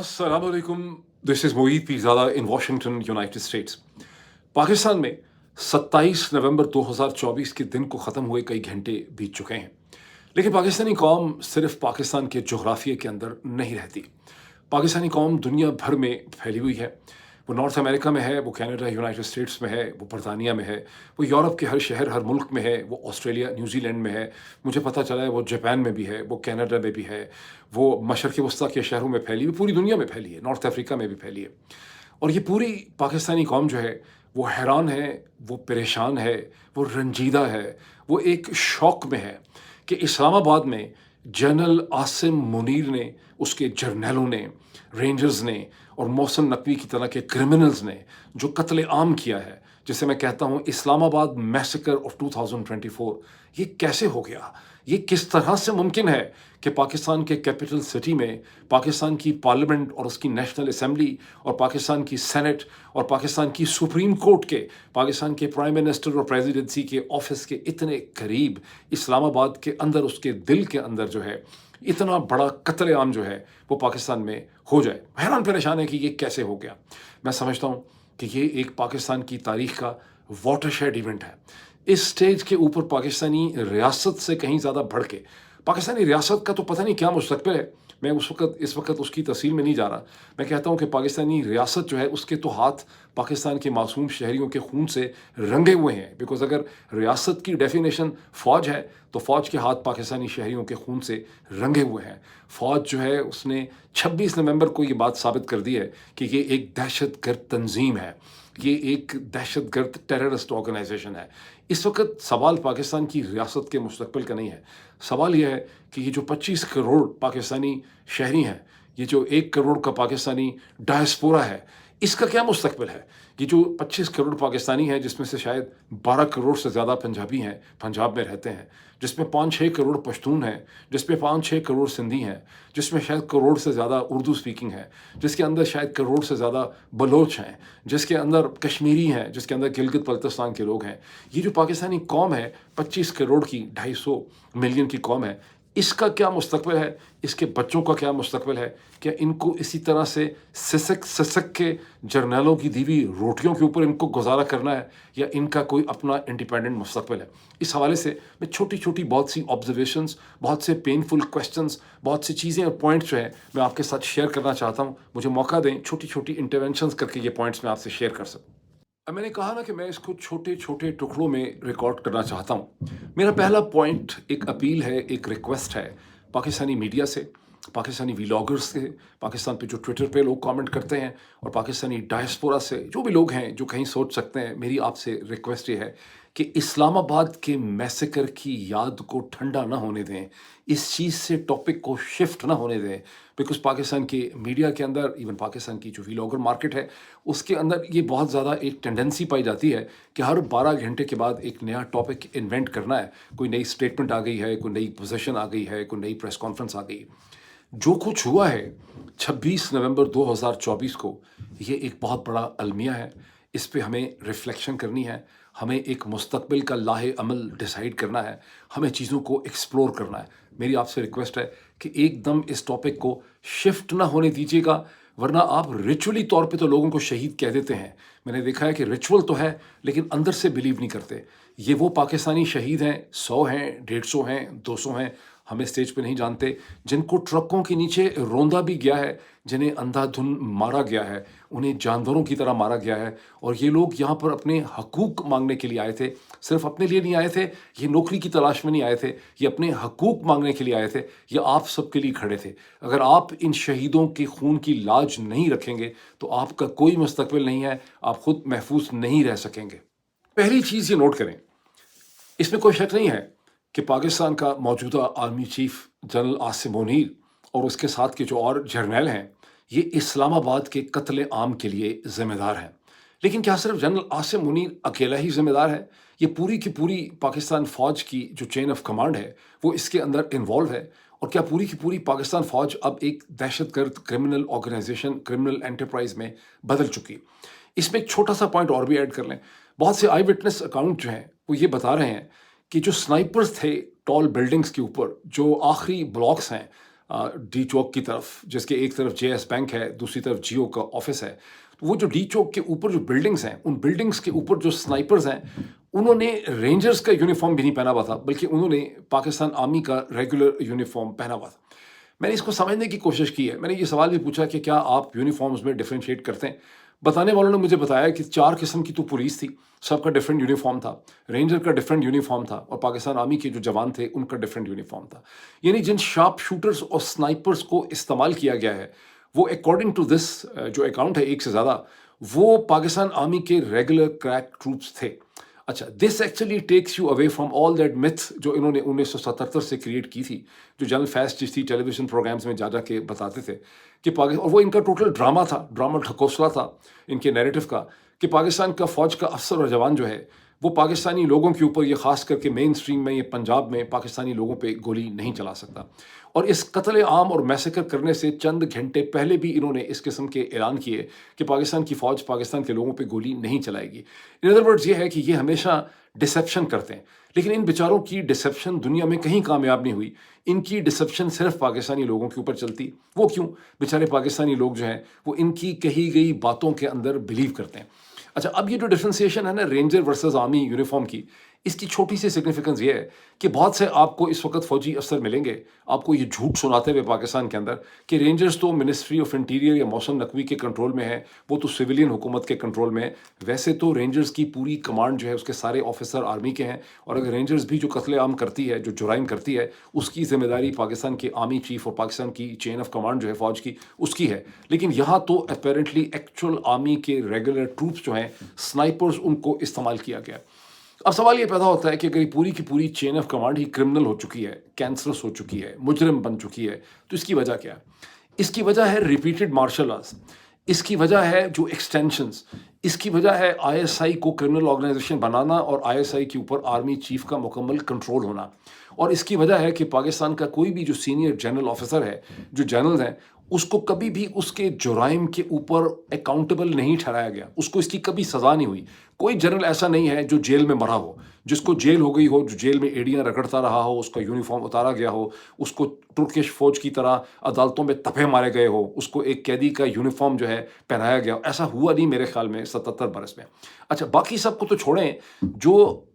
अस्सलाम वालेकुम, this is Moid Pirzada in Washington, United states. Pakistan में 27 नवंबर 2024 के दिन को ख़त्म हुए कई घंटे बीत चुके हैं। लेकिन पाकिस्तानी कौम सिर्फ़ पाकिस्तान के जोग्राफ़िए के अंदर नहीं रहती। पाकिस्तानी कौम दुनिया भर में फैली हुई है। वो नॉर्थ अमेरिका में है, वो कनाडा, यूनाइटेड स्टेट्स में है, वो बरतानिया में है, वो यूरोप के हर शहर, हर मुल्क में है, वो ऑस्ट्रेलिया, न्यूज़ीलैंड में है। मुझे पता चला है वो जापान में भी है, वो कनाडा में भी है, वो मशरक़ वस्ता के शहरों में फैली हुई, पूरी दुनिया में फैली है, नॉर्थ अफ्रीका में भी फैली है। और ये पूरी पाकिस्तानी कौम जो है, वो हैरान है, वो परेशान है, वो रंजीदा है, वो एक शौक में है कि इस्लामाबाद में जनरल आसिम मुनीर ने, उसके जर्नैलों ने, रेंजर्स ने और मोहसिन नकवी की तरह के क्रिमिनल्स ने जो कत्ले आम किया है, जिसे मैं कहता हूँ इस्लामाबाद मैसेकर ऑफ 2024, ये कैसे हो गया? ये किस तरह से मुमकिन है कि पाकिस्तान के कैपिटल सिटी में पाकिस्तान की पार्लियामेंट और उसकी नेशनल असेंबली और पाकिस्तान की सेनेट और पाकिस्तान की सुप्रीम कोर्ट के, पाकिस्तान के प्राइम मिनिस्टर और प्रेसिडेंसी के ऑफिस के इतने करीब, इस्लामाबाद के अंदर, उसके दिल के अंदर जो है, इतना बड़ा कत्लेआम जो है वो पाकिस्तान में हो जाए। हैरान परेशान है कि ये कैसे हो गया। मैं समझता हूँ कि ये एक पाकिस्तान की तारीख का वाटरशेड इवेंट है। इस स्टेज के ऊपर पाकिस्तानी रियासत से कहीं ज़्यादा बढ़ के, पाकिस्तानी रियासत का तो पता नहीं क्या मुस्तकबिल है। मैं इस वक्त उसकी तफसील में नहीं जा रहा। मैं कहता हूँ कि पाकिस्तानी रियासत जो है, उसके तो हाथ पाकिस्तान के मासूम शहरियों के खून से रंगे हुए हैं। बिकॉज अगर रियासत की डेफिनेशन फ़ौज है, तो फ़ौज के हाथ पाकिस्तानी शहरियों के खून से रंगे हुए हैं। फ़ौज जो है, उसने 26 नवंबर को ये बात साबित कर दी है कि ये एक दहशतगर्द तंजीम है, ये एक दहशतगर्द टेररिस्ट ऑर्गेनाइजेशन है। इस वक्त सवाल पाकिस्तान की रियासत के मुस्तकबिल का नहीं है। सवाल यह है कि ये जो 25 करोड़ पाकिस्तानी शहरी हैं, ये जो 1 करोड़ का पाकिस्तानी डायस्पोरा है, इसका क्या मुस्तकबिल है? ये जो 25 करोड़ पाकिस्तानी हैं, जिसमें से शायद 12 करोड़ से ज़्यादा पंजाबी हैं, पंजाब में रहते हैं, जिसमें 5-6 करोड़ पश्तून हैं, जिसमें 5-6 करोड़ सिंधी हैं, जिसमें शायद करोड़ से ज़्यादा उर्दू स्पीकिंग है, जिसके अंदर शायद करोड़ से ज़्यादा बलोच हैं, जिसके अंदर कश्मीरी हैं, जिसके अंदर गिलगित बल्तिस्तान के लोग हैं। ये जो पाकिस्तानी कौम है, 25 करोड़ की, 250 मिलियन की कौम है, इसका क्या मुस्तकबिल है? इसके बच्चों का क्या मुस्तकबिल है? क्या इनको इसी तरह से सिसक के जर्नैलों की दी हुई रोटियों के ऊपर इनको गुजारा करना है, या इनका कोई अपना इंडिपेंडेंट मुस्तकबिल है? इस हवाले से मैं छोटी-छोटी बहुत सी ऑब्जर्वेशंस, बहुत से पेनफुल क्वेश्चंस, बहुत सी चीज़ें और पॉइंट्स जो हैं, मैं आपके साथ शेयर करना चाहता हूँ। मुझे मौका दें छोटी-छोटी इंटरवेंशंस करके ये पॉइंट्स मैं आपसे शेयर कर सकूँ। अब मैंने कहा ना कि मैं इसको छोटे-छोटे टुकड़ों में रिकॉर्ड करना चाहता हूँ। मेरा पहला पॉइंट एक अपील है, एक रिक्वेस्ट है पाकिस्तानी मीडिया से, पाकिस्तानी व्लॉगर्स से, पाकिस्तान पे जो ट्विटर पे लोग कमेंट करते हैं, और पाकिस्तानी डायस्पोरा से जो भी लोग हैं जो कहीं सोच सकते हैं। मेरी आपसे रिक्वेस्ट ये है कि इस्लामाबाद के मैसेकर की याद को ठंडा ना होने दें, इस चीज़ से टॉपिक को शिफ्ट ना होने दें। बिकॉज़ पाकिस्तान के मीडिया के अंदर, इवन पाकिस्तान की जो व्लॉगर मार्केट है, उसके अंदर ये बहुत ज़्यादा एक टेंडेंसी पाई जाती है कि हर 12 घंटे के बाद एक नया टॉपिक इन्वेंट करना है। कोई नई स्टेटमेंट आ गई है, कोई नई पोजीशन आ गई है, कोई नई प्रेस कॉन्फ्रेंस आ गई। जो कुछ हुआ है 26 नवंबर 2024 को, ये एक बहुत बड़ा अलमिया है। इस पे हमें रिफ्लेक्शन करनी है, हमें एक मुस्तकबिल का लाहे अमल डिसाइड करना है, हमें चीज़ों को एक्सप्लोर करना है। मेरी आपसे रिक्वेस्ट है कि एकदम इस टॉपिक को शिफ्ट ना होने दीजिएगा, वरना आप रिचुअली तौर पे तो लोगों को शहीद कह देते हैं। मैंने देखा है कि रिचुअल तो है, लेकिन अंदर से बिलीव नहीं करते। ये वो पाकिस्तानी शहीद हैं, 100 हैं, 150 हैं, 200 हैं, हमें स्टेज पे नहीं जानते, जिनको ट्रकों के नीचे रौंदा भी गया है, जिन्हें अंधाधुन मारा गया है, उन्हें जानवरों की तरह मारा गया है। और ये लोग यहाँ पर अपने हकूक़ मांगने के लिए आए थे। सिर्फ अपने लिए नहीं आए थे, ये नौकरी की तलाश में नहीं आए थे, ये अपने हकूक़ मांगने के लिए आए थे, ये आप सबके लिए खड़े थे। अगर आप इन शहीदों के खून की लाज नहीं रखेंगे, तो आपका कोई मुस्तकबिल नहीं है, आप खुद महफूज नहीं रह सकेंगे। पहली चीज़ ये नोट करें, इसमें कोई शक नहीं है कि पाकिस्तान का मौजूदा army chief general Asim Munir और उसके साथ के जो और जर्नैल हैं, ये इस्लामाबाद के कत्ले आम के लिए ज़िम्मेदार हैं। लेकिन क्या सिर्फ जनरल आसिम मुनीर अकेला ही ज़िम्मेदार है? ये पूरी की पूरी पाकिस्तान फ़ौज की जो चेन ऑफ कमांड है, वो इसके अंदर इन्वॉल्व है। और क्या पूरी की पूरी पाकिस्तान फ़ौज अब एक दहशतगर्द क्रिमिनल ऑर्गेनाइजेशन, क्रिमिनल एंटरप्राइज में बदल चुकी? इसमें एक छोटा सा पॉइंट और भी ऐड कर लें। बहुत से आई विटनेस अकाउंट जो हैं, वो ये बता रहे हैं कि जो स्नाइपर्स थे टॉल बिल्डिंग्स के ऊपर, जो आखिरी ब्लॉक्स हैं, डी चौक की तरफ, जिसके एक तरफ JS बैंक है, दूसरी तरफ जियो का ऑफिस है। तो वो जो डी चौक के ऊपर जो बिल्डिंग्स हैं, उन बिल्डिंग्स के ऊपर जो स्नाइपर्स हैं, उन्होंने रेंजर्स का यूनिफॉर्म भी नहीं पहना हुआ था, बल्कि उन्होंने पाकिस्तान आर्मी का रेगुलर यूनिफॉर्म पहना हुआ था। मैंने इसको समझने की कोशिश की है। मैंने ये सवाल भी पूछा कि क्या आप यूनिफॉर्म्स में डिफरेंशिएट करते हैं? बताने वालों ने मुझे बताया कि 4 किस्म की तो पुलिस थी, सबका डिफरेंट यूनिफॉर्म था, रेंजर का डिफरेंट यूनिफॉर्म था और पाकिस्तान आर्मी के जो जवान थे उनका डिफरेंट यूनिफॉर्म था। यानी जिन शार्प शूटर्स और स्नाइपर्स को इस्तेमाल किया गया है, वो अकॉर्डिंग टू दिस जो अकाउंट है एक से ज़्यादा, वो पाकिस्तान आर्मी के रेगुलर क्रैक ट्रूप्स थे। अच्छा, this actually takes you away from all that myth जो इन्होंने 1977 से क्रिएट की थी, जो general Faiz Chishti television programmes में जा जा के बताते थे कि पाकिस्तान, और वो इनका टोटल ड्रामा था, ड्रामा ढकोसला था इनके नैरेटिव का, कि पाकिस्तान का फ़ौज का अफसर और जवान जो है वो पाकिस्तानी लोगों के ऊपर, ये ख़ास करके मेन स्ट्रीम में, ये पंजाब में पाकिस्तानी लोगों पे गोली नहीं चला सकता। और इस कत्ल आम और मैसेकर करने से चंद घंटे पहले भी इन्होंने इस किस्म के ऐलान किए कि पाकिस्तान की फ़ौज पाकिस्तान के लोगों पे गोली नहीं चलाएगी। इन अदर वर्ड्स ये है कि ये हमेशा डिसेप्शन करते हैं, लेकिन इन बेचारों की डिसेप्शन दुनिया में कहीं कामयाब नहीं हुई। इनकी डिसेप्शन सिर्फ पाकिस्तानी लोगों के ऊपर चलती। वो क्यों? बेचारे पाकिस्तानी लोग जो हैं वो इनकी कही गई बातों के अंदर बिलीव करते हैं। अच्छा, अब ये जो डिफरेंशिएशन है ना रेंजर वर्सेस आर्मी यूनिफॉर्म की, इसकी छोटी सी सिग्निफिकेंस ये है कि बहुत से आपको इस वक्त फौजी अफसर मिलेंगे, आपको ये झूठ सुनाते हुए पाकिस्तान के अंदर कि रेंजर्स तो मिनिस्ट्री ऑफ इंटीरियर या मौसम नकवी के कंट्रोल में है, वो तो सिविलियन हुकूमत के कंट्रोल में है। वैसे तो रेंजर्स की पूरी कमांड जो है उसके सारे ऑफिसर आर्मी के हैं, और अगर रेंजर्स भी जो कत्लेआम करती है, जो जुराइम करती है, उसकी जिम्मेदारी पाकिस्तान के आर्मी चीफ और पाकिस्तान की चेन ऑफ कमांड जो है फौज की, उसकी है। लेकिन यहाँ तो अपेरेंटली एक्चुअल आर्मी के रेगुलर ट्रूप्स जो हैं, स्नाइपर्स, उनको इस्तेमाल किया गया। अब सवाल ये पैदा होता है कि अगर ये पूरी की पूरी chain of command he criminal हो चुकी है, कैंसरस हो चुकी है, मुजरिम बन चुकी है, तो इसकी वजह क्या है? इसकी वजह है रिपीटेड मार्शल लॉज, इसकी वजह है जो एक्सटेंशंस, इसकी वजह है ISI को क्रिमिनल ऑर्गेनाइजेशन बनाना और ISI के ऊपर आर्मी चीफ का मुकम्मल कंट्रोल होना, और इसकी वजह है कि पाकिस्तान का कोई भी जो सीनियर जनरल ऑफिसर है, जो जनरल्स हैं, उसको कभी भी उसके जुराइम के ऊपर अकाउंटेबल नहीं ठहराया गया, उसको इसकी कभी सज़ा नहीं हुई। कोई जनरल ऐसा नहीं है जो जेल में मरा हो, जिसको जेल हो गई हो, जो जेल में एड़ियाँ रगड़ता रहा हो, उसका यूनिफॉर्म उतारा गया हो, उसको तुर्किश फ़ौज की तरह अदालतों में तपे मारे गए हो, उसको एक कैदी का यूनिफॉर्म जो है पहनाया गया हो। ऐसा हुआ नहीं मेरे ख्याल में 77 बरस में। अच्छा, बाकी सबको तो छोड़ें, जो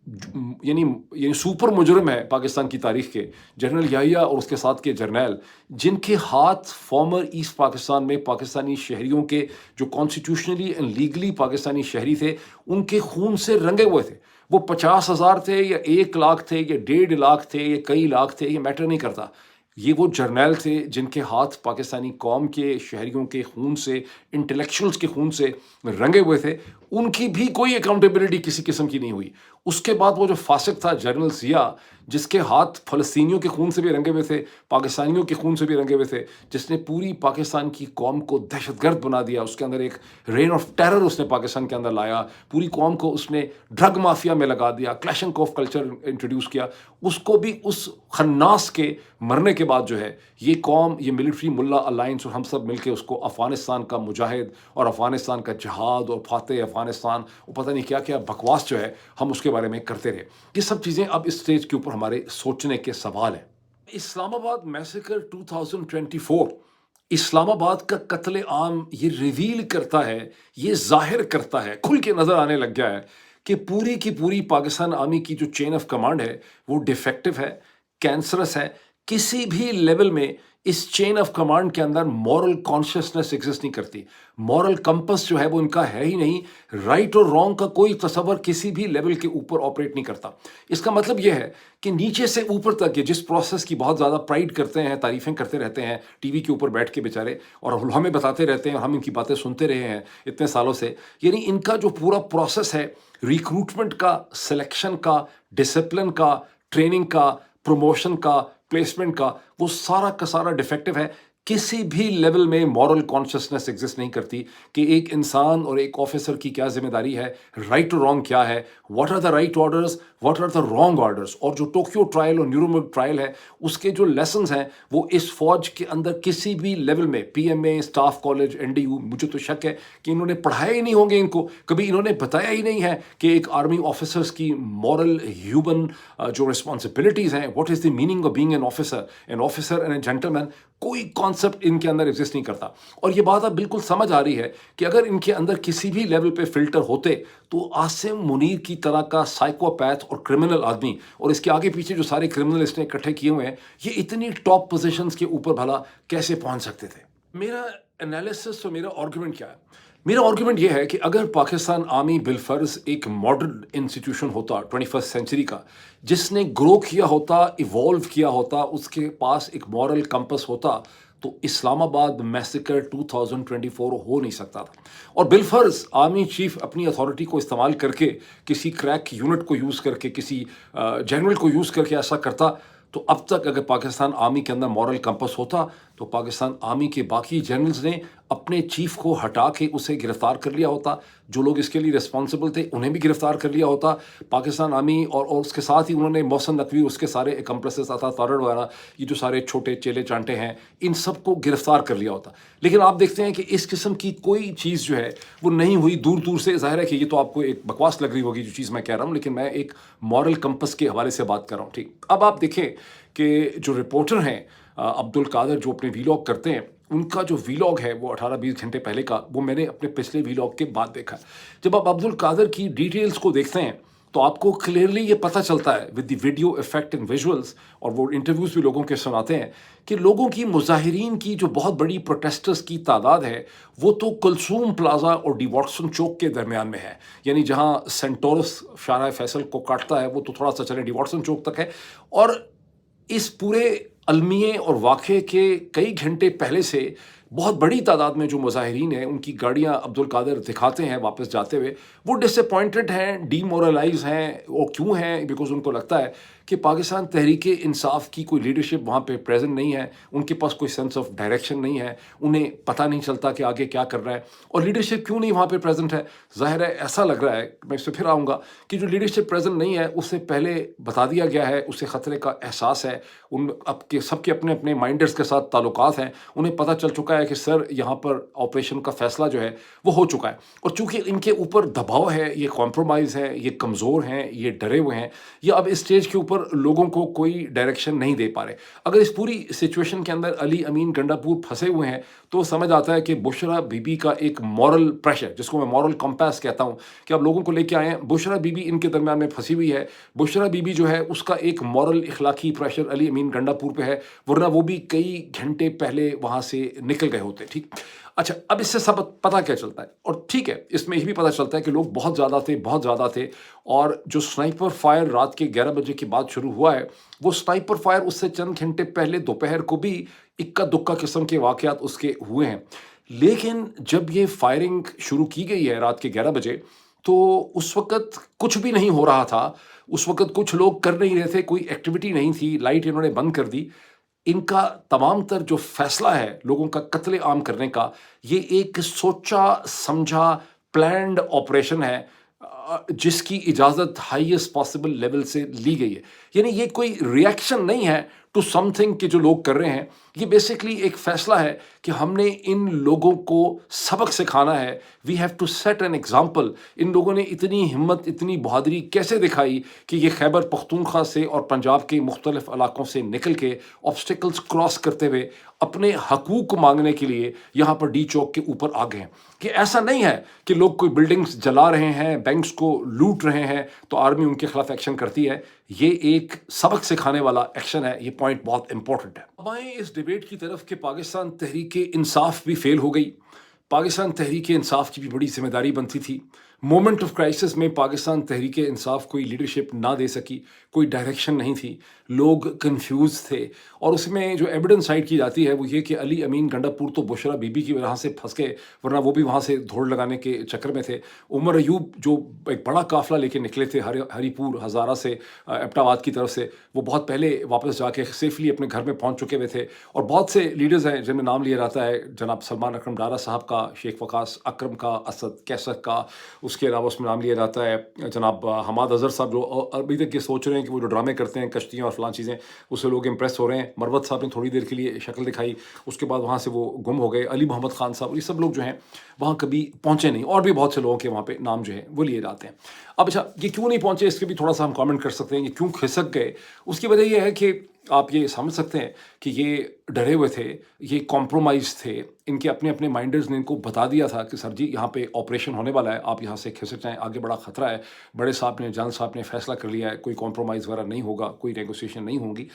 यानी सुपर मुजरिम है पाकिस्तान की तारीख के, जनरल याहिया और उसके साथ के जर्नैल, जिनके हाथ फॉर्मर ईस्ट पाकिस्तान में पाकिस्तानी शहरियों के, जो कॉन्स्टिट्यूशनली एंड लीगली पाकिस्तानी शहरी थे, उनके खून से रंगे हुए थे। वो 50,000 थे या 1 लाख थे या 1.5 लाख थे या कई लाख थे, ये मैटर नहीं करता। ये वो जर्नैल थे जिनके हाथ पाकिस्तानी कौम के शहरियों के खून से, इंटेलेक्चुअल्स के खून से रंगे हुए थे। उनकी भी कोई अकाउंटेबिलिटी किसी किस्म की नहीं हुई। उसके बाद वो जो फासिक था जनरल ज़िया, जिसके हाथ फ़लस्तीनियों के खून से भी रंगे हुए थे, पाकिस्तानियों के खून से भी रंगे हुए थे, जिसने पूरी पाकिस्तान की कौम को दहशतगर्द बना दिया, उसके अंदर एक रेन ऑफ टेरर उसने पाकिस्तान के अंदर लाया, पूरी कौम को उसने ड्रग माफिया में लगा दिया, क्लैशनकोफ कल्चर इंट्रोड्यूस किया। उसको भी, उस खन्नास के मरने के बाद जो है, ये कौम, ये मिलिट्री मुल्ला अलायंस और हम सब मिलके उसको अफ़गानिस्तान का मुजाहिद और अफ़गानिस्तान का जिहाद और फातह अफ़गानिस्तान और पता नहीं क्या क्या बकवास जो है, हम उसके बारे में करते रहे। ये सब चीज़ें अब इस स्टेज के ऊपर हमारे सोचने के सवाल हैं। इस्लामाबाद मैसेकर 2024, इस्लामाबाद का कत्ले आम ये रिवील करता है, ये जाहिर करता है, खुल के नज़र आने लग गया है कि पूरी की पूरी पाकिस्तान आर्मी की जो चेन ऑफ कमांड है वो डिफेक्टिव है, कैंसरस है। किसी भी लेवल में इस चेन ऑफ कमांड के अंदर मॉरल कॉन्शियसनेस एग्जिस्ट नहीं करती। मॉरल कंपस जो है वो इनका है ही नहीं। राइट और रॉन्ग का कोई तसव्वुर किसी भी लेवल के ऊपर ऑपरेट नहीं करता। इसका मतलब यह है कि नीचे से ऊपर तक ये जिस प्रोसेस की बहुत ज़्यादा प्राइड करते हैं, तारीफ़ें करते रहते हैं टीवी के ऊपर बैठ के बेचारे, और हमें बताते रहते हैं और हम इनकी बातें सुनते रहे हैं इतने सालों से, यानी इनका जो पूरा प्रोसेस है रिक्रूटमेंट का, सिलेक्शन का, डिसिप्लिन का, ट्रेनिंग का, प्रमोशन का, प्लेसमेंट का, वो सारा का सारा डिफेक्टिव है। किसी भी लेवल में मॉरल कॉन्शियसनेस एग्जिस्ट नहीं करती कि एक इंसान और एक ऑफिसर की क्या जिम्मेदारी है, राइट और रॉन्ग क्या है, what are the right orders, what are the wrong orders, और जो टोक्यो ट्रायल और न्यूरमबर्ग ट्रायल है उसके जो लेसन्स हैं वो इस फौज के अंदर किसी भी लेवल में, पीएमए, स्टाफ कॉलेज, एनडीयू, मुझे तो शक है कि इन्होंने पढ़ाया ही नहीं होंगे इनको, कभी इन्होंने बताया ही नहीं है कि एक आर्मी ऑफिसर्स की मॉरल ह्यूमन जो रिस्पॉन्सिबिलिटीज़ हैं, what is the meaning of being an officer and A gentleman, कोई कॉन्सेप्ट इनके अंदर एग्जिस्ट नहीं करता। और ये बात अब बिल्कुल समझ आ रही है कि अगर इनके अंदर किसी भी लेवल पे फिल्टर होते तो आसिम मुनीर की तरह का साइकोपैथ और क्रिमिनल आदमी, और इसके आगे पीछे जो सारे क्रिमिनल इसने इकट्ठे किए हुए हैं, ये इतनी टॉप पोजीशंस के ऊपर भला कैसे पहुंच सकते थे। मेरा एनालिसिस और मेरा आर्गुमेंट क्या है? मेरा आर्गुमेंट ये है कि अगर पाकिस्तान आर्मी बिलफर्ज एक मॉडर्न इंस्टीट्यूशन होता 21st सेंचुरी का, जिसने ग्रो किया होता, इवॉल्व किया होता, उसके पास एक मॉरल कंपस होता, तो इस्लामाबाद मैसेकर 2024 हो नहीं सकता था। और बिलफर्ज आर्मी चीफ अपनी अथॉरिटी को इस्तेमाल करके, किसी क्रैक यूनिट को यूज़ करके, किसी जनरल को यूज़ करके ऐसा करता, तो अब तक अगर पाकिस्तान आर्मी के अंदर मॉरल कंपस होता तो पाकिस्तान आर्मी के बाकी जनरल्स ने अपने चीफ को हटा के उसे गिरफ्तार कर लिया होता, जो लोग इसके लिए रिस्पॉन्सिबल थे उन्हें भी गिरफ्तार कर लिया होता। पाकिस्तान आर्मी और उसके साथ ही उन्होंने मोहसिन नकवी, उसके सारे एकम्प्लिसेस, अता तारड़ वगैरह, ये जो सारे छोटे चेले चांटे हैं, इन सबको गिरफ्तार कर लिया होता। लेकिन आप देखते हैं कि इस किस्म की कोई चीज़ जो है वो नहीं हुई। दूर दूर से, जाहिर है कि ये तो आपको एक बकवास लग रही होगी जो चीज़ मैं कह रहा हूँ, लेकिन मैं एक मॉरल कंपस के हवाले से बात कर रहा हूँ। ठीक, अब आप देखें कि जो रिपोर्टर हैं अब्दुल कादर, जो अपने वीलॉग करते हैं, उनका जो वीलॉग है वो 18-20 घंटे पहले का, वो मैंने अपने पिछले वीलॉग के बाद देखा। जब आप अब्दुल कादर की डिटेल्स को देखते हैं तो आपको क्लियरली ये पता चलता है with the video effect and visuals, और वो इंटरव्यूज़ भी लोगों के सुनाते हैं, कि लोगों की, मुजाहिरीन की जो बहुत बड़ी प्रोटेस्टर्स की तादाद है वो तो कुलसूम प्लाजा और डिवॉटसन चौक के दरमियान में है। यानी जहाँ सेंटोरस शाहराह फैसल को काटता है वो तो थोड़ा सा चले डिवॉटसन चौक तक है। और इस पूरे अलमिए और वाक़े के कई घंटे पहले से बहुत बड़ी तादाद में जो मुजाहिरीन हैं, उनकी गाड़ियाँ अब्दुल कादर दिखाते हैं वापस जाते हुए, वो डिसअपॉइंटेड हैं, डीमोरलाइज हैं। वो क्यों हैं? बिकॉज उनको लगता है कि पाकिस्तान तहरीक इंसाफ की कोई लीडरशिप वहाँ पे प्रेजेंट नहीं है, उनके पास कोई सेंस ऑफ डायरेक्शन नहीं है, उन्हें पता नहीं चलता कि आगे क्या कर रहा है। और लीडरशिप क्यों नहीं वहाँ पे प्रेजेंट है? ज़ाहिर है, ऐसा लग रहा है, मैं इस पर फिर आऊँगा, कि जो लीडरशिप प्रेजेंट नहीं है उससे पहले बता दिया गया है, उससे ख़तरे का एहसास है, उन अब के सबके अपने अपने माइंडर्स के साथ ताल्लुकात हैं, उन्हें पता चल चुका है कि सर यहाँ पर ऑपरेशन का फैसला जो है वो हो चुका है। और चूंकि इनके ऊपर दबाव है, ये कॉम्प्रोमाइज़ है, ये कमज़ोर हैं, ये डरे हुए हैं, ये अब इस स्टेज के ऊपर लोगों को कोई डायरेक्शन नहीं दे पा रहे। अगर इस पूरी सिचुएशन के अंदर अली अमीन गंडापुर फंसे हुए हैं तो समझ आता है कि बुशरा बीबी का एक मॉरल प्रेशर, जिसको मैं मॉरल कंपास कहता हूँ, कि आप लोगों को लेके आए हैं, बुशरा बीबी इनके दरमियान में फंसी हुई है। बुशरा बीबी जो है उसका एक मॉरल इखलाकी प्रेशर अली अमीन गंडापुर पे है, वरना वो भी कई घंटे पहले वहाँ से निकल गए होते। ठीक, अच्छा, अब इससे सब पता क्या चलता है? और ठीक है, इसमें ये भी पता चलता है कि लोग बहुत ज़्यादा थे, बहुत ज़्यादा थे। और जो स्नाइपर फायर रात के 11 बजे के बाद शुरू हुआ है, वो स्नाइपर फायर उससे चंद घंटे पहले दोपहर को भी इक्का दुक्का किस्म के वाक़यात उसके हुए हैं। लेकिन जब ये फायरिंग शुरू की गई है रात के 11 बजे, तो उस वक़्त कुछ भी नहीं हो रहा था। उस वक़्त कुछ लोग कर नहीं रहे थे, कोई एक्टिविटी नहीं थी, लाइट इन्होंने बंद कर दी। इनका तमाम तर जो फैसला है लोगों का कत्ले आम करने का, ये एक सोचा समझा प्लान्ड ऑपरेशन है, जिसकी इजाज़त हाईएस्ट पॉसिबल लेवल से ली गई है। यानी ये कोई रिएक्शन नहीं है टू समथिंग कि जो लोग कर रहे हैं, ये बेसिकली एक फैसला है कि हमने इन लोगों को सबक सिखाना है। We have to set an example. इन लोगों ने इतनी हिम्मत, इतनी बहादुरी कैसे दिखाई कि ये खैबर पख्तूनख्वा से और पंजाब के मुख्तलिफ इलाकों से निकल के ऑब्स्टिकल्स क्रॉस करते हुए अपने हकूक मांगने के लिए यहाँ पर डी चौक के ऊपर आ गए हैं। कि ऐसा नहीं है कि लोग कोई बिल्डिंग्स जला रहे हैं, बैंक्स को लूट रहे हैं तो आर्मी उनके खिलाफ एक्शन करती है। ये एक सबक सिखाने वाला एक्शन है। ये पॉइंट बहुत इंपॉर्टेंट है। अब आए इस डिबेट की तरफ कि पाकिस्तान तहरीक इंसाफ भी फेल हो गई। पाकिस्तान तहरीक इंसाफ की भी बड़ी जिम्मेदारी बनती थी। मोमेंट ऑफ क्राइसिस में पाकिस्तान तहरीक इंसाफ कोई लीडरशिप ना दे सकी, कोई डायरेक्शन नहीं थी, लोग कंफ्यूज थे। और उसमें जो एविडेंस साइड की जाती है वो ये कि अली अमीन गंडापुर तो बुशरा बीबी की वजह से फंस गए, वरना वो भी वहाँ से धोड़ लगाने के चक्कर में थे। उमर अयूब जो एक बड़ा काफिला लेके निकले थे हरीपुर हज़ारा से, एबटाबाद की तरफ से, वो बहुत पहले वापस जाके सेफली अपने घर में पहुँच चुके हुए थे। और बहुत से लीडर्स हैं जिनमें नाम लिया जाता है जनाब सलमान अकरम डारा साहब का, शेख वकास अकरम का, असद कैसर का, اس کے علاوہ اس میں نام لیا جاتا ہے جناب حماد اظہر صاحب، جو ابھی تک یہ سوچ رہے ہیں کہ وہ جو ڈرامے کرتے ہیں کشتیاں اور فلاں چیزیں، اس سے لوگ امپریس ہو رہے ہیں. مروت صاحب نے تھوڑی دیر کے لیے شکل دکھائی، اس کے بعد وہاں سے وہ گم ہو گئے. علی محمد خان صاحب، یہ سب لوگ جو ہیں وہاں کبھی پہنچے نہیں، اور بھی بہت سے لوگوں کے وہاں پہ نام جو ہے وہ لیے جاتے ہیں. اب اچھا، یہ کیوں نہیں پہنچے اس کے بھی تھوڑا سا ہم کامنٹ کر سکتے ہیں. یہ کیوں کھسک گئے؟ اس کی وجہ یہ ہے کہ آپ یہ سمجھ سکتے ہیں کہ یہ ڈرے ہوئے تھے، یہ کمپرومائز تھے. ان کے اپنے اپنے مائنڈرز نے ان کو بتا دیا تھا کہ سر جی یہاں پہ آپریشن ہونے والا ہے، آپ یہاں سے کھسک جائیں، آگے بڑا خطرہ ہے. بڑے صاحب نے، جان صاحب نے فیصلہ کر لیا ہے، کوئی کمپرومائز وغیرہ نہیں ہوگا، کوئی نیگوسیشن نہیں ہوگی.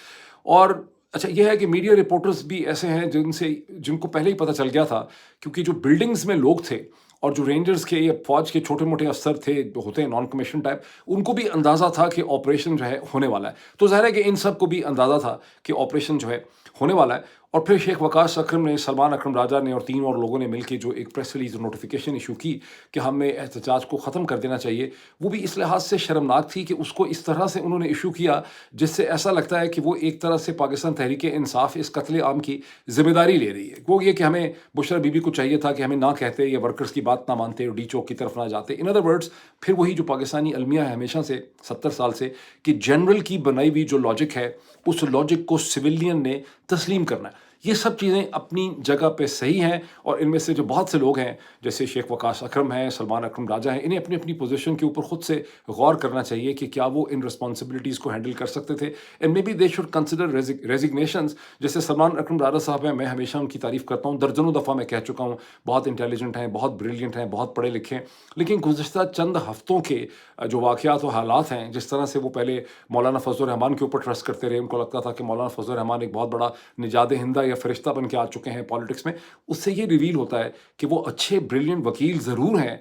اور اچھا یہ ہے کہ میڈیا رپورٹرز بھی ایسے ہیں جن کو پہلے ہی پتہ چل گیا تھا، کیونکہ جو بلڈنگز میں لوگ تھے اور جو رینجرز کے یا فوج کے چھوٹے موٹے افسر تھے جو ہوتے ہیں نان کمیشن ٹائپ، ان کو بھی اندازہ تھا کہ آپریشن جو ہے ہونے والا ہے. تو ظاہر ہے کہ ان سب کو بھی اندازہ تھا کہ آپریشن جو ہے ہونے والا ہے. اور پھر شیخ وقاص اکرم نے، سلمان اکرم راجہ نے اور 3 اور لوگوں نے مل کے جو ایک پریس ریلیز نوٹیفیکیشن ایشو کی کہ ہمیں احتجاج کو ختم کر دینا چاہیے، وہ بھی اس لحاظ سے شرمناک تھی کہ اس کو اس طرح سے انہوں نے ایشو کیا جس سے ایسا لگتا ہے کہ وہ ایک طرح سے پاکستان تحریک انصاف اس قتل عام کی ذمہ داری لے رہی ہے. وہ یہ کہ ہمیں بشرا بی بی کو چاہیے تھا کہ ہمیں نہ کہتے یا ورکرز کی بات نہ مانتے اور ڈی چوک کی طرف نہ جاتے. ان ادر ورڈز، پھر وہی جو پاکستانی المیہ ہے ہمیشہ سے 70 سال سے، کہ جنرل کی بنائی ہوئی جو لاجک ہے اس لاجک کو سویلین نے تسلیم کرنا ہے. یہ سب چیزیں اپنی جگہ پہ صحیح ہیں، اور ان میں سے جو بہت سے لوگ ہیں جیسے شیخ وقاص اکرم ہیں، سلمان اکرم راجہ ہیں، انہیں اپنی اپنی پوزیشن کے اوپر خود سے غور کرنا چاہیے کہ کیا وہ ان رسپانسبلٹیز کو ہینڈل کر سکتے تھے. And may be they should consider resignations. جیسے سلمان اکرم راجہ صاحب ہیں، میں ہمیشہ ان کی تعریف کرتا ہوں، درجنوں دفعہ میں کہہ چکا ہوں، بہت انٹیلیجنٹ ہیں، بہت بریلینٹ ہیں، بہت پڑھے لکھے ہیں. لیکن گزشتہ چند ہفتوں کے جو واقعات و حالات ہیں، جس طرح سے وہ پہلے مولانا فضل الرحمان کے اوپر ٹرسٹ کرتے رہے، ان کو لگتا تھا کہ مولانا فضل الرحمان ایک بہت بڑا نجات دہندہ یا فرشتہ بن کے آ چکے ہیں پالیٹکس میں. اس سے یہ ریویل ہوتا ہے کہ وہ اچھے بریلینٹ وکیل ضرور ہیں،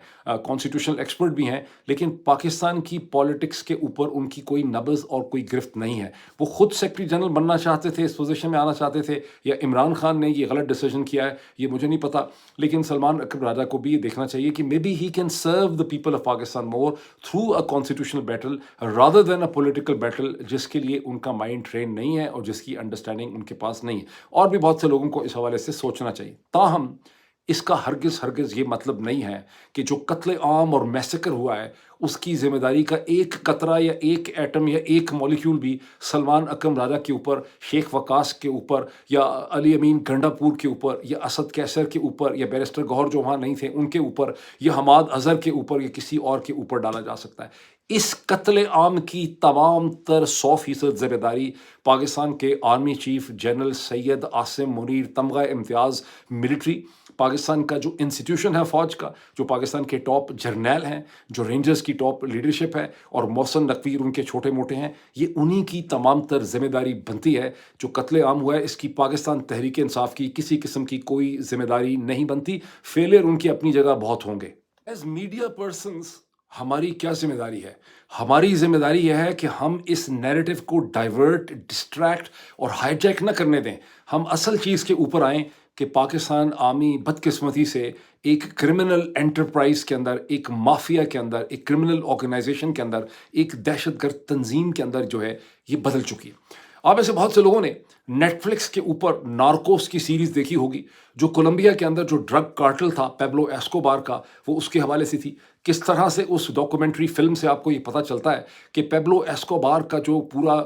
کانسٹیٹیوشنل ایکسپرٹ بھی ہیں، لیکن پاکستان کی پالیٹکس کے اوپر ان کی کوئی نبض اور کوئی گرفت نہیں ہے. وہ خود سیکرٹری جنرل بننا چاہتے تھے، اس پوزیشن میں آنا چاہتے تھے، یا عمران خان نے یہ غلط ڈیسیجن کیا ہے یہ مجھے نہیں پتا. لیکن سلمان اکرم راجہ کو بھی یہ دیکھنا چاہیے کہ maybe he can serve the people of Pakistan more through a constitutional battle rather than a political battle, جس کے لیے ان کا مائنڈ ٹرین نہیں ہے اور جس کی انڈرسٹینڈنگ ان کے پاس نہیں ہے. اور بھی بہت سے لوگوں کو اس حوالے سے سوچنا چاہیے. تاہم اس کا ہرگز یہ مطلب نہیں ہے کہ جو قتل عام اور میسیکر ہوا ہے اس کی ذمہ داری کا ایک قطرہ یا ایک ایٹم یا ایک مالیکیول بھی سلمان اکرم راجہ کے اوپر، شیخ وقاص کے اوپر، یا علی امین گنڈا پور کے اوپر، یا اسد کیسر کے اوپر، یا بیرسٹر گوہر جو وہاں نہیں تھے ان کے اوپر، یا حماد اظہر کے اوپر، یا کسی اور کے اوپر ڈالا جا سکتا ہے. اس قتل عام کی تمام تر 100% ذمہ داری پاکستان کے army chief general Syed Asim Munir تمغہ امتیاز ملٹری، پاکستان کا جو انسٹیٹیوشن ہے فوج کا، جو پاکستان کے ٹاپ جرنیل ہیں، جو رینجرز کی ٹاپ لیڈرشپ ہے، اور محسن نقویر ان کے چھوٹے موٹے ہیں، یہ انہی کی تمام تر ذمہ داری بنتی ہے. جو قتل عام ہوا ہے اس کی پاکستان تحریک انصاف کی کسی قسم کی کوئی ذمہ داری نہیں بنتی. فیلئر ان کی اپنی جگہ بہت ہوں گے. ایز میڈیا پرسنز ہماری کیا ذمہ داری ہے؟ ہماری ذمہ داری یہ ہے کہ ہم اس نیریٹو کو ڈائیورٹ، ڈسٹریکٹ اور ہائی جیک نہ کرنے دیں. ہم اصل چیز کے اوپر آئیں کہ پاکستان آرمی بدقسمتی سے ایک کرمنل انٹرپرائز کے اندر، ایک مافیا کے اندر، ایک کرمنل آرگنائزیشن کے اندر، ایک دہشت گرد تنظیم کے اندر جو ہے یہ بدل چکی ہے. آپ میں سے بہت سے لوگوں نے نیٹ فلکس کے اوپر نارکوس کی سیریز دیکھی ہوگی، جو کولمبیا کے اندر جو ڈرگ کارٹل تھا پیبلو ایسکوبار کا، وہ اس کے حوالے سے تھی. کس طرح سے اس ڈاکومنٹری فلم سے آپ کو یہ پتہ چلتا ہے کہ پیبلو ایسکوبار کا جو پورا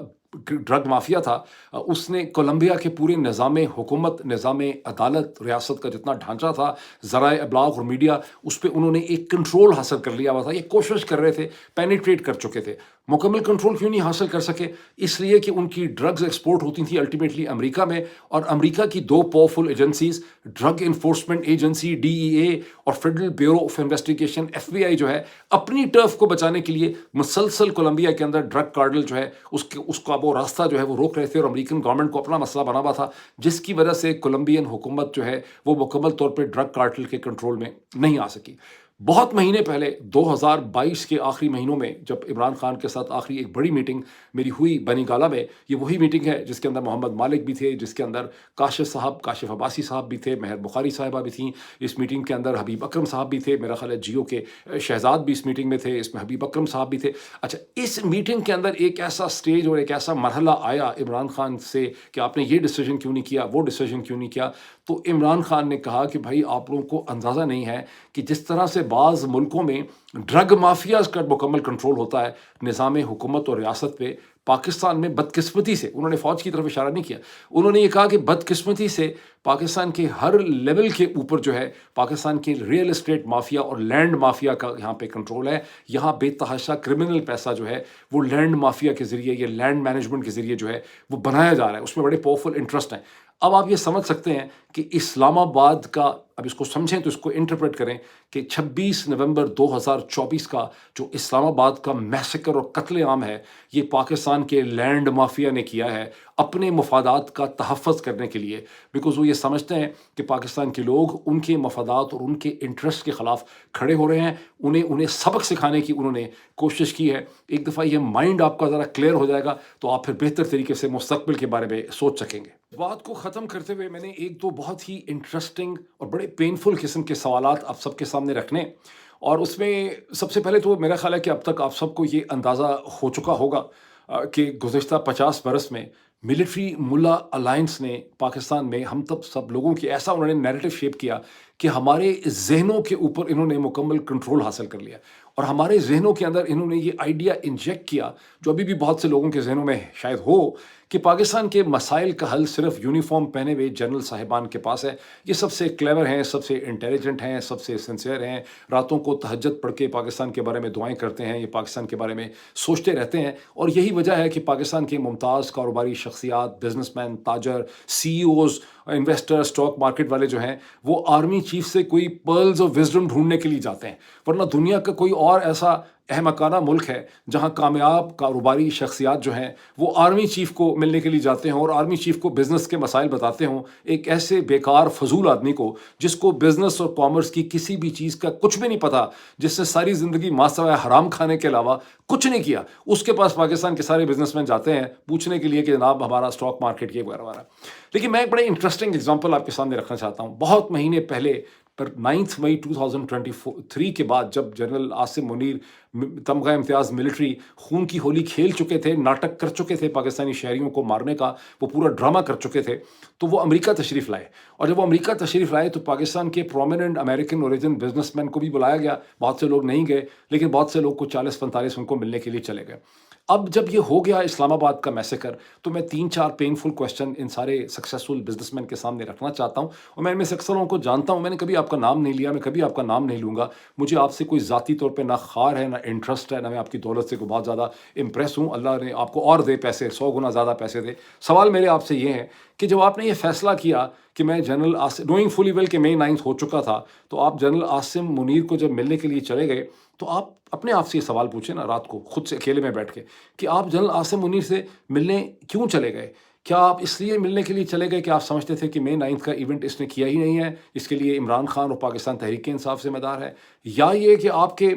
ڈرگ مافیا تھا، اس نے کولمبیا کے پورے نظام حکومت، نظام عدالت، ریاست کا جتنا ڈھانچہ تھا، ذرائع ابلاغ اور میڈیا، اس پہ انہوں نے ایک کنٹرول حاصل کر لیا ہوا تھا. یہ کوشش کر رہے تھے، پینیٹریٹ کر چکے تھے. مکمل کنٹرول کیوں نہیں حاصل کر سکے؟ اس لیے کہ ان کی ڈرگز ایکسپورٹ ہوتی تھیں الٹیمیٹلی امریکہ میں، اور امریکہ کی 2 powerful agencies, drug enforcement agency DEA اور federal bureau of investigation FBI جو ہے، اپنی ٹرف کو بچانے کے لیے مسلسل کولمبیا کے اندر ڈرگ کارٹل جو ہے اس کا وہ راستہ جو ہے وہ روک رہے تھے، اور امریکن گورنمنٹ کو اپنا مسئلہ بنا ہوا تھا، جس کی وجہ سے کولمبین حکومت جو ہے وہ مکمل طور پہ ڈرگ کارٹل کے کنٹرول میں نہیں آ سکی. بہت مہینے پہلے 2022 کے آخری مہینوں میں جب عمران خان کے ساتھ آخری ایک بڑی میٹنگ میری ہوئی بنی گالہ میں، یہ وہی میٹنگ ہے جس کے اندر محمد مالک بھی تھے، جس کے اندر کاشف عباسی صاحب بھی تھے، مہر بخاری صاحبہ بھی تھیں اس میٹنگ کے اندر، حبیب اکرم صاحب بھی تھے، میرا خیال ہے جیو کے شہزاد بھی اس میٹنگ میں تھے، اس میں حبیب اکرم صاحب بھی تھے. اچھا، اس میٹنگ کے اندر ایک ایسا سٹیج اور ایک ایسا مرحلہ آیا عمران خان سے کہ آپ نے یہ ڈیسیجن کیوں نہیں کیا، وہ ڈیسیجن کیوں نہیں کیا. تو عمران خان نے کہا کہ بھائی آپ لوگوں کو اندازہ نہیں ہے کہ جس طرح سے بعض ملکوں میں ڈرگ مافیاز کا مکمل کنٹرول ہوتا ہے نظام حکومت اور ریاست پہ. پاکستان میں بدقسمتی سے، انہوں نے فوج کی طرف اشارہ نہیں کیا، انہوں نے یہ کہا کہ بدقسمتی سے پاکستان کے ہر لیول کے اوپر جو ہے پاکستان کے ریئل اسٹیٹ مافیا اور لینڈ مافیا کا یہاں پہ کنٹرول ہے. یہاں بے تحاشا کرمنل پیسہ جو ہے وہ لینڈ مافیا کے ذریعے یا لینڈ مینجمنٹ کے ذریعے جو ہے وہ بنایا جا رہا ہے. اس میں بڑے پاورفل انٹرسٹ ہیں. اب آپ یہ سمجھ سکتے ہیں کہ اسلام آباد کا، اب اس کو سمجھیں تو اس کو انٹرپریٹ کریں کہ 26 نومبر 2024 کا جو اسلام آباد کا میسیکر اور قتل عام ہے، یہ پاکستان کے لینڈ مافیا نے کیا ہے اپنے مفادات کا تحفظ کرنے کے لیے. بیکاز وہ یہ سمجھتے ہیں کہ پاکستان کے لوگ ان کے مفادات اور ان کے انٹرسٹ کے خلاف کھڑے ہو رہے ہیں. انہیں سبق سکھانے کی انہوں نے کوشش کی ہے. ایک دفعہ یہ مائنڈ آپ کا ذرا کلیئر ہو جائے گا تو آپ پھر بہتر طریقے سے مستقبل کے بارے میں سوچ سکیں گے. بات کو ختم کرتے ہوئے میں نے ایک دو بہت ہی انٹرسٹنگ اور بڑے پینفل قسم کے سوالات آپ سب کے سامنے رکھنے، اور اس میں سب سے پہلے تو میرا خیال ہے کہ اب تک آپ سب کو یہ اندازہ ہو چکا ہوگا کہ گزشتہ 50 برس میں ملٹری ملا الائنس نے پاکستان میں ہم تب سب لوگوں کی ایسا انہوں نے نیریٹو شیپ کیا کہ ہمارے ذہنوں کے اوپر انہوں نے مکمل کنٹرول حاصل کر لیا، اور ہمارے ذہنوں کے اندر انہوں نے یہ آئیڈیا انجیکٹ کیا جو ابھی بھی بہت سے لوگوں کے ذہنوں میں شاید ہو، کہ پاکستان کے مسائل کا حل صرف یونیفارم پہنے ہوئے جنرل صاحبان کے پاس ہے. یہ سب سے کلیور ہیں، سب سے انٹیلیجنٹ ہیں، سب سے سنسیئر ہیں، راتوں کو تہجد پڑھ کے پاکستان کے بارے میں دعائیں کرتے ہیں، یہ پاکستان کے بارے میں سوچتے رہتے ہیں. اور یہی وجہ ہے کہ پاکستان کے ممتاز کاروباری شخصیات، بزنس مین، تاجر، C E Os, investor, stock market والے جو ہیں وہ آرمی چیف سے کوئی پرلز آف وزڈم ڈھونڈنے کے لیے جاتے ہیں. ورنہ دنیا کا کوئی اور ایسا احمقانہ ملک ہے جہاں کامیاب کاروباری شخصیات جو ہیں وہ آرمی چیف کو ملنے کے لیے جاتے ہیں اور آرمی چیف کو بزنس کے مسائل بتاتے ہوں. ایک ایسے بیکار فضول آدمی کو جس کو بزنس اور کامرس کی کسی بھی چیز کا کچھ بھی نہیں پتا، جس سے ساری زندگی ماسوائے حرام کھانے کے علاوہ کچھ نہیں کیا، اس کے پاس پاکستان کے سارے بزنس مین جاتے ہیں پوچھنے کے لیے کہ جناب ہمارا اسٹاک مارکیٹ یہ وغیرہ وغیرہ. لیکن میں ایک بڑے انٹرسٹنگ اگزامپل آپ کے سامنے رکھنا چاہتا ہوں. بہت مہینے پہلے پر 9 مئی 2023 کے بعد جب جنرل عاصم منیر تمغہ امتیاز ملٹری خون کی ہولی کھیل چکے تھے، ناٹک کر چکے تھے پاکستانی شہریوں کو مارنے کا، وہ پورا ڈرامہ کر چکے تھے، تو وہ امریکہ تشریف لائے. اور جب وہ امریکہ تشریف لائے تو پاکستان کے prominent American origin business man کو بھی بلایا گیا. بہت سے لوگ نہیں گئے لیکن بہت سے لوگ کو 40-45 ان کو ملنے کے لیے چلے گئے. اب جب یہ ہو گیا اسلام آباد کا میسیکر، تو میں 3-4 پینفل کوشچن ان سارے سکسیسفل بزنس مین کے سامنے رکھنا چاہتا ہوں. اور میں ان میں سے اکثروں کو جانتا ہوں، میں نے کبھی آپ کا نام نہیں لیا، میں کبھی آپ کا نام نہیں لوں گا. مجھے آپ سے کوئی ذاتی طور پہ نہ خار ہے، نہ انٹرسٹ ہے، نہ میں آپ کی دولت سے کوئی بہت زیادہ امپریس ہوں. اللہ نے آپ کو اور دے پیسے، 100 گنا زیادہ پیسے دے. سوال میرے آپ سے یہ ہے کہ جب آپ نے یہ فیصلہ کیا کہ میں جنرل عاصم، نوئنگ فلی ویل کہ مئی 9 ہو چکا تھا، تو آپ جنرل عاصم منیر کو جب ملنے کے لیے چلے گئے تو آپ اپنے آپ سے یہ سوال پوچھیں نا رات کو خود سے اکیلے میں بیٹھ کے کہ آپ جنرل عاصم منیر سے ملنے کیوں چلے گئے؟ کیا آپ اس لیے ملنے کے لیے چلے گئے کہ آپ سمجھتے تھے کہ مئی 9 کا ایونٹ اس نے کیا ہی نہیں ہے، اس کے لیے عمران خان اور پاکستان تحریک انصاف ذمہ دار ہے؟ یا یہ کہ آپ کے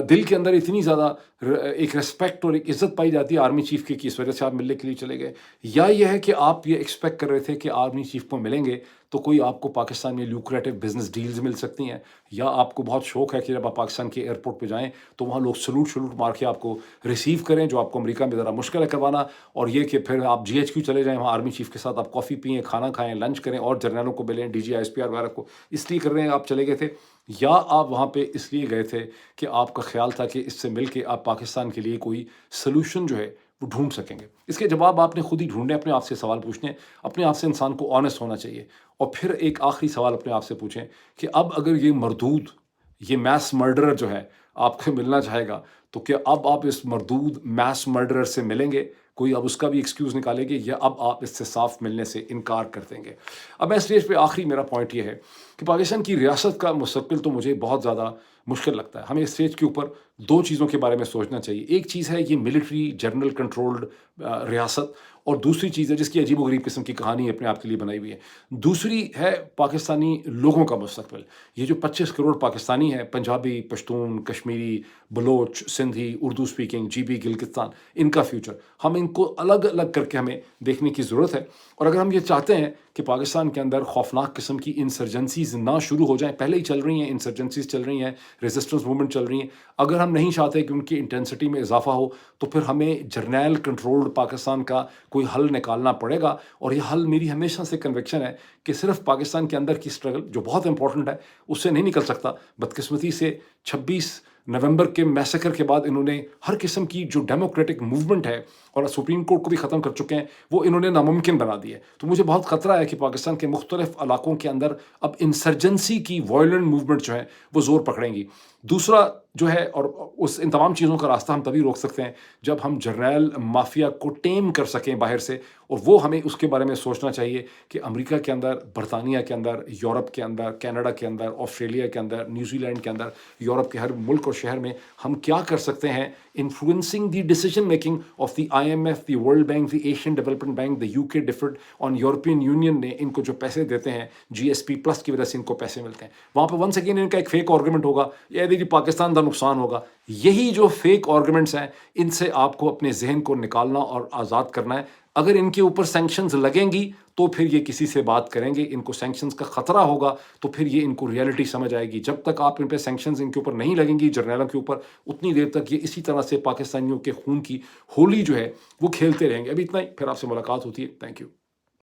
دل کے اندر اتنی زیادہ ایک ریسپیکٹ اور ایک عزت پائی جاتی ہے آرمی چیف کی کہ اس وجہ سے آپ ملنے کے لیے چلے گئے؟ یا یہ ہے کہ آپ یہ ایکسپیکٹ کر رہے تھے کہ آرمی چیف کو ملیں گے تو کوئی آپ کو پاکستان میں لیوکریٹو بزنس ڈیلز مل سکتی ہیں؟ یا آپ کو بہت شوق ہے کہ جب آپ پاکستان کے ایئرپورٹ پہ جائیں تو وہاں لوگ سلوٹ مار کے آپ کو ریسیو کریں، جو آپ کو امریکہ میں ذرا مشکل ہے کروانا، اور یہ کہ پھر آپ جی ایچ کیو چلے جائیں، وہاں آرمی چیف کے ساتھ آپ کافی پئیں، کھانا کھائیں، لنچ کریں اور جرنیلوں کو ملیں، D G I S P R وغیرہ کو، اس لیے کر رہے ہیں آپ چلے گئے تھے؟ یا آپ وہاں پہ اس لیے گئے تھے کہ آپ کا خیال تھا کہ اس سے مل کے آپ پاکستان کے لیے کوئی سلوشن جو ہے وہ ڈھونڈ سکیں گے؟ اس کے جواب آپ نے خود ہی ڈھونڈنے، اپنے آپ سے سوال پوچھنے، اپنے آپ سے انسان کو آنیسٹ ہونا چاہیے. اور پھر ایک آخری سوال اپنے آپ سے پوچھیں کہ اب اگر یہ مردود، یہ میس مرڈرر جو ہے آپ کو ملنا چاہے گا تو کیا اب آپ اس مردود میس مرڈرر سے ملیں گے؟ کوئی اب اس کا بھی ایکسکیوز نکالے گے یا اب آپ اس سے صاف ملنے سے انکار کر دیں گے؟ اب میں اسٹیج پہ آخری میرا پوائنٹ یہ ہے کہ پاکستان کی ریاست کا مستقبل تو مجھے بہت زیادہ مشکل لگتا ہے. ہمیں اسٹیج کے اوپر دو چیزوں کے بارے میں سوچنا چاہیے. ایک چیز ہے یہ ملٹری جنرل کنٹرولڈ ریاست، اور دوسری چیز ہے جس کی عجیب و غریب قسم کی کہانی اپنے آپ کے لیے بنائی ہوئی ہے. دوسری ہے پاکستانی لوگوں کا مستقبل. یہ جو 25 کروڑ پاکستانی ہیں، Punjabi, Pashtun, Kashmiri, Baloch, Sindhi, Urdu speaking, G B گلگستان، ان کا فیوچر ہم ان کو الگ الگ کر کے ہمیں دیکھنے کی ضرورت ہے. اور اگر ہم یہ چاہتے ہیں کہ پاکستان کے اندر خوفناک قسم کی انسرجنسیز نہ شروع ہو جائیں، پہلے ہی چل رہی ہیں انسرجنسیز، چل رہی ہیں ریزسٹنس موومنٹ چل رہی ہیں، اگر ہم نہیں چاہتے کہ ان کی انٹینسٹی میں اضافہ ہو تو پھر ہمیں جرنیل کنٹرولڈ پاکستان کا کوئی حل نکالنا پڑے گا. اور یہ حل میری ہمیشہ سے کنوکشن ہے کہ صرف پاکستان کے اندر کی اسٹرگل جو بہت امپورٹنٹ ہے اس سے نہیں نکل سکتا. بدقسمتی سے 26 नवंबर के मैसेकर के बाद इन्होंने हर किस्म की जो डेमोक्रेटिक मूवमेंट है और सुप्रीम कोर्ट को भी ख़त्म कर चुके हैं, वो इन्होंने नामुमकिन बना दी है। तो मुझे बहुत ख़तरा है कि पाकिस्तान के मुख्तलिफ इलाकों के अंदर अब इंसर्जेंसी की वायलेंट मूवमेंट जो है वो ज़ोर पकड़ेंगी। दूसरा जो है, और उस इन तमाम चीज़ों का रास्ता हम तभी रोक सकते हैं जब हम जर्नैल माफिया को टेम कर सकें बाहर से, और वो हमें उसके बारे में सोचना चाहिए कि अमेरिका के अंदर, बरतानिया के अंदर, यूरोप के अंदर, कनाडा के अंदर, ऑस्ट्रेलिया के अंदर, न्यूजीलैंड के अंदर, यूरोप के हर मुल्क और शहर में हम क्या कर सकते हैं influencing the decision making of the IMF, the world bank, the Asian development bank, the UK deferred on European union ने इनको जो पैसे देते हैं GSP+ की वजह से इनको पैसे मिलते हैं, वहाँ पर वंस अगेन इनका एक फेक आर्गूमेंट होगा, ये देखिए पाकिस्तान का नुकसान होगा। यही जो फेक आर्गूमेंट्स हैं, इनसे आपको अपने जहन को निकालना और आज़ाद करना है। अगर इनके ऊपर सैंक्शंस लगेंगी तो फिर ये किसी से बात करेंगे, इनको सैंक्शंस का खतरा होगा तो फिर ये इनको रियलिटी समझ आएगी। जब तक आप इन पे सैंक्शंस इनके ऊपर नहीं लगेंगी जर्नैलों के ऊपर, उतनी देर तक ये इसी तरह से पाकिस्तानियों के खून की होली जो है वो खेलते रहेंगे। अभी इतना ही, फिर आपसे मुलाकात होती है। Thank you.